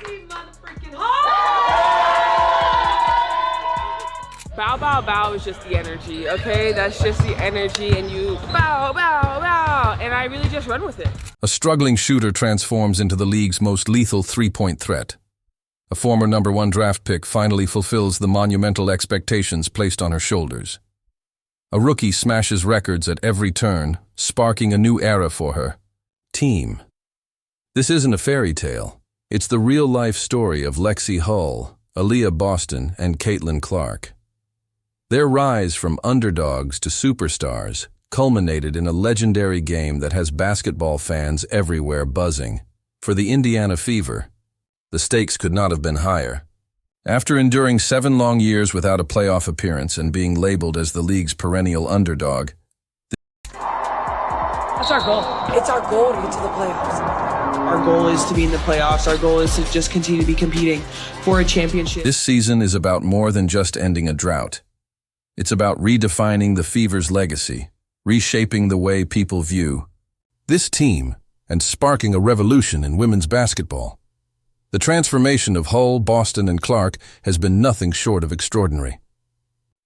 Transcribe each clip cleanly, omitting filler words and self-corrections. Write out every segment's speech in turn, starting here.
Lexie motherfucking Hall! Bow, bow, bow is just the energy, okay? That's just the energy, and you bow, bow, bow, and I really just run with it. A struggling shooter transforms into the league's most lethal three-point threat. A former #1 draft pick finally fulfills the monumental expectations placed on her shoulders. A rookie smashes records at every turn, sparking a new era for her team. This isn't a fairy tale. It's the real-life story of Lexie Hull, Aliyah Boston, and Caitlin Clark. Their rise from underdogs to superstars culminated in a legendary game that has basketball fans everywhere buzzing. For the Indiana Fever, the stakes could not have been higher. After enduring 7 long years without a playoff appearance and being labeled as the league's perennial underdog, That's our goal. It's our goal to get to the playoffs. Our goal is to be in the playoffs. Our goal is to just continue to be competing for a championship. this season is about more than just ending a drought. It's about redefining the Fever's legacy, reshaping the way people view this team, and sparking a revolution in women's basketball. The transformation of Hull, Boston, and Clark has been nothing short of extraordinary.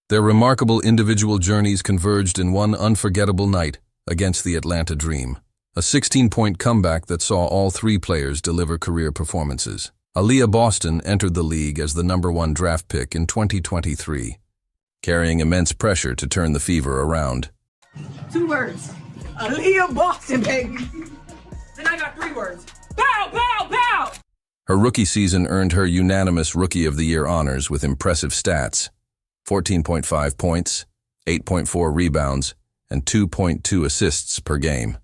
Their remarkable individual journeys converged in one unforgettable night against the Atlanta Dream, a 16-point comeback that saw all 3 players deliver career performances. Aliyah Boston entered the league as the #1 draft pick in 2023, carrying immense pressure to turn the Fever around. 2 words. Aliyah Boston, baby. Then I got 3 words. Bow, bow, bow! Her rookie season earned her unanimous Rookie of the Year honors with impressive stats: 14.5 points, 8.4 rebounds, and 2.2 assists per game.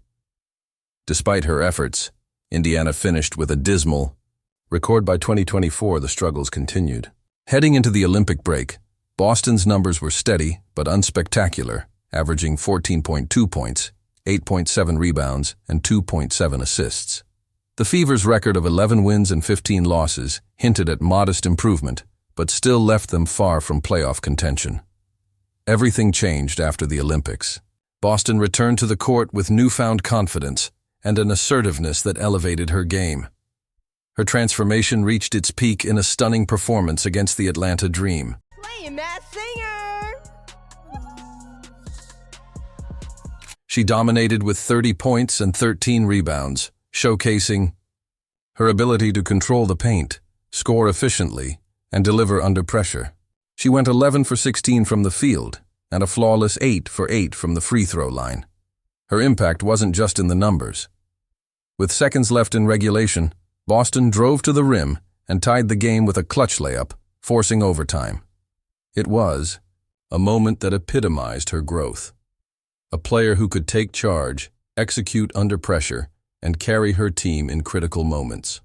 Despite her efforts, Indiana finished with a dismal record. By 2024, the struggles continued. Heading into the Olympic break, Boston's numbers were steady but unspectacular, averaging 14.2 points, 8.7 rebounds, and 2.7 assists. The Fever's record of 11 wins and 15 losses hinted at modest improvement, but still left them far from playoff contention. Everything changed after the Olympics. Boston returned to the court with newfound confidence and an assertiveness that elevated her game. Her transformation reached its peak in a stunning performance against the Atlanta Dream. Playing that singer! She dominated with 30 points and 13 rebounds, showcasing her ability to control the paint, score efficiently, and deliver under pressure. She went 11 for 16 from the field and a flawless 8 for 8 from the free throw line. Her impact wasn't just in the numbers. With seconds left in regulation, Boston drove to the rim and tied the game with a clutch layup, forcing overtime. It was a moment that epitomized her growth. A player who could take charge, execute under pressure, and carry her team in critical moments.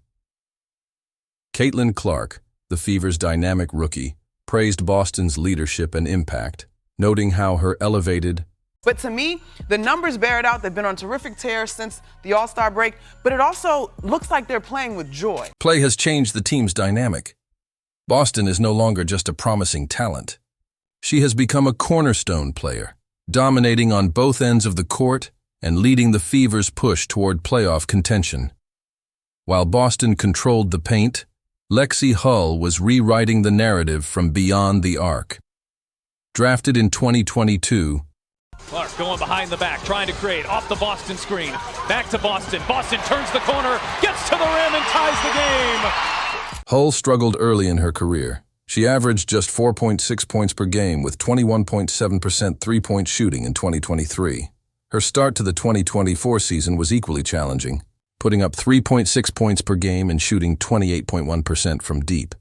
Caitlin Clark, the Fever's dynamic rookie, praised Boston's leadership and impact, noting how her elevated. But to me, the numbers bear it out. They've been on terrific tear since the All-Star break, but it also looks like they're playing with joy. Play has changed the team's dynamic. Boston is no longer just a promising talent. She has become a cornerstone player, dominating on both ends of the court and leading the Fever's push toward playoff contention. While Boston controlled the paint, Lexie Hull was rewriting the narrative from beyond the arc. Drafted in 2022, Clark going behind the back, trying to create off the Boston screen. Back to Boston. Boston turns the corner, gets to the rim, and ties the game. Hull struggled early in her career. She averaged just 4.6 points per game with 21.7% three-point shooting in 2023. Her start to the 2024 season was equally challenging, putting up 3.6 points per game and shooting 28.1% from deep.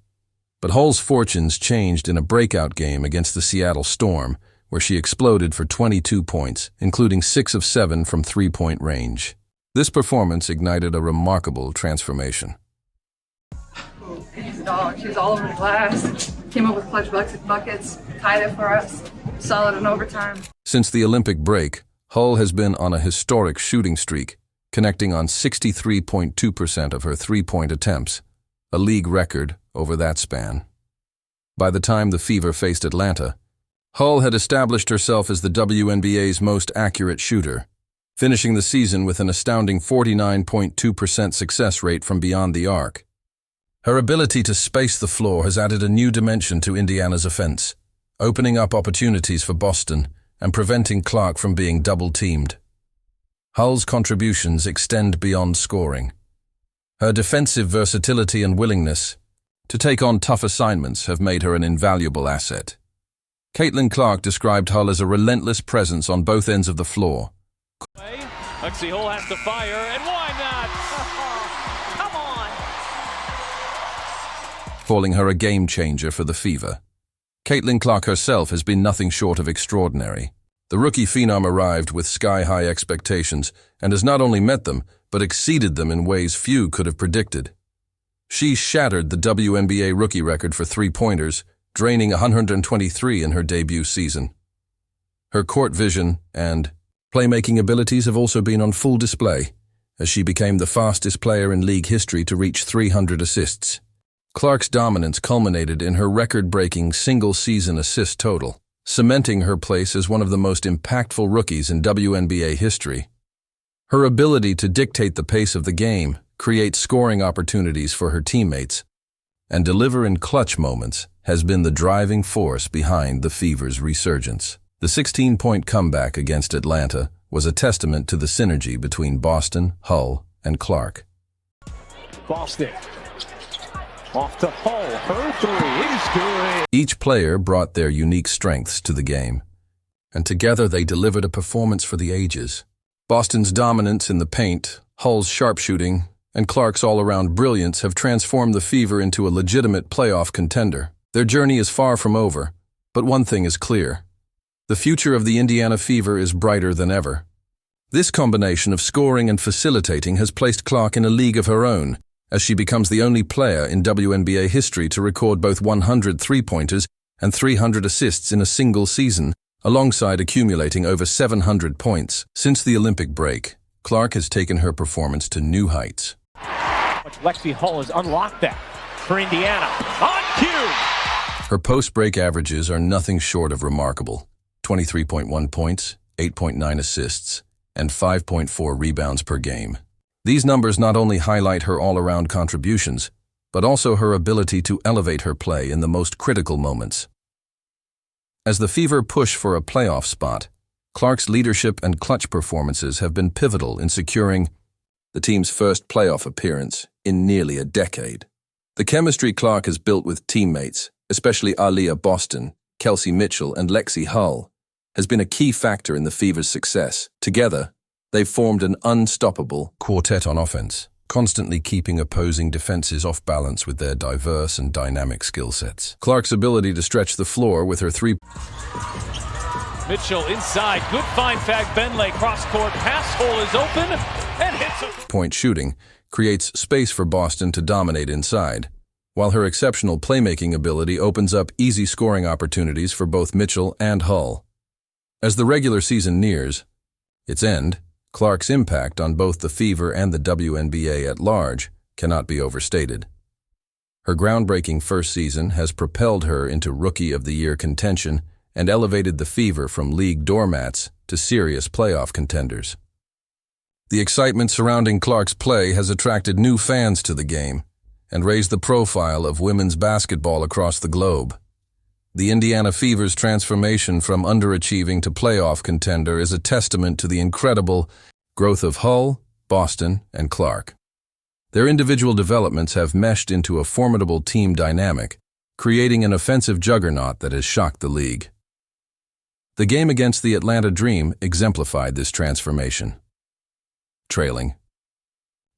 But Hull's fortunes changed in a breakout game against the Seattle Storm, where she exploded for 22 points, including 6 of 7 from three-point range. This performance ignited a remarkable transformation. She's a dog. She was all over the glass. Came up with clutch buckets, tied it for us. Solid in overtime. Since the Olympic break, Hull has been on a historic shooting streak, connecting on 63.2% of her three-point attempts, a league record over that span. By the time the Fever faced Atlanta, Hull had established herself as the WNBA's most accurate shooter, finishing the season with an astounding 49.2% success rate from beyond the arc. Her ability to space the floor has added a new dimension to Indiana's offense, opening up opportunities for Boston and preventing Clark from being double-teamed. Hull's contributions extend beyond scoring. Her defensive versatility and willingness to take on tough assignments have made her an invaluable asset. Caitlin Clark described Hull as a relentless presence on both ends of the floor. Lexie Hull has to fire, and why not? Come on! Calling her a game-changer for the Fever. Caitlin Clark herself has been nothing short of extraordinary. The rookie phenom arrived with sky-high expectations and has not only met them, but exceeded them in ways few could have predicted. She shattered the WNBA rookie record for three-pointers, draining 123 in her debut season. Her court vision and playmaking abilities have also been on full display, as she became the fastest player in league history to reach 300 assists. Clark's dominance culminated in her record-breaking single-season assist total, cementing her place as one of the most impactful rookies in WNBA history. Her ability to dictate the pace of the game, create scoring opportunities for her teammates, and deliver in clutch moments has been the driving force behind the Fever's resurgence. The 16-point comeback against Atlanta was a testament to the synergy between Boston, Hull, and Clark. Boston. Off to Hull. Her three is good. Each player brought their unique strengths to the game, and together they delivered a performance for the ages. Boston's dominance in the paint, Hull's sharpshooting, and Clark's all-around brilliance have transformed the Fever into a legitimate playoff contender. Their journey is far from over, but one thing is clear. The future of the Indiana Fever is brighter than ever. This combination of scoring and facilitating has placed Clark in a league of her own, as she becomes the only player in WNBA history to record both 100 three-pointers and 300 assists in a single season, alongside accumulating over 700 points. Since the Olympic break, Clark has taken her performance to new heights. Lexie Hull has unlocked that for Indiana. On cue! Her post-break averages are nothing short of remarkable. 23.1 points, 8.9 assists, and 5.4 rebounds per game. These numbers not only highlight her all-around contributions, but also her ability to elevate her play in the most critical moments. As the Fever push for a playoff spot, Clark's leadership and clutch performances have been pivotal in securing the team's first playoff appearance in nearly a decade. The chemistry Clark has built with teammates, especially Aliyah Boston, Kelsey Mitchell, and Lexie Hull, has been a key factor in the Fever's success. Together, they've formed an unstoppable quartet on offense, constantly keeping opposing defenses off balance with their diverse and dynamic skill sets. Clark's ability to stretch the floor with her three Mitchell inside, good find Fag Benley, cross-court, pass hole is open, and hits a point shooting creates space for Boston to dominate inside, while her exceptional playmaking ability opens up easy scoring opportunities for both Mitchell and Hull. As the regular season nears its end, Clark's impact on both the Fever and the WNBA at large cannot be overstated. Her groundbreaking first season has propelled her into Rookie of the Year contention and elevated the Fever from league doormats to serious playoff contenders. The excitement surrounding Clark's play has attracted new fans to the game and raised the profile of women's basketball across the globe. The Indiana Fever's transformation from underachieving to playoff contender is a testament to the incredible growth of Hull, Boston, and Clark. Their individual developments have meshed into a formidable team dynamic, creating an offensive juggernaut that has shocked the league. The game against the Atlanta Dream exemplified this transformation. Trailing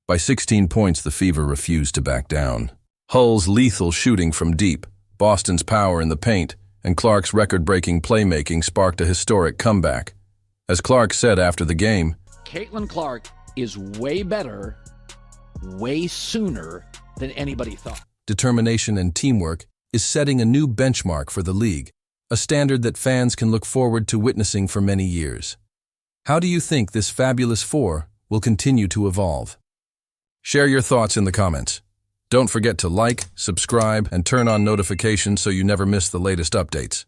by 16 points, the Fever refused to back down. Hull's lethal shooting from deep, Boston's power in the paint, and Clark's record-breaking playmaking sparked a historic comeback. As Clark said after the game, Caitlin Clark is way better, way sooner than anybody thought. Determination and teamwork is setting a new benchmark for the league, a standard that fans can look forward to witnessing for many years. How do you think this fabulous four will continue to evolve? Share your thoughts in the comments. Don't forget to like, subscribe, and turn on notifications so you never miss the latest updates.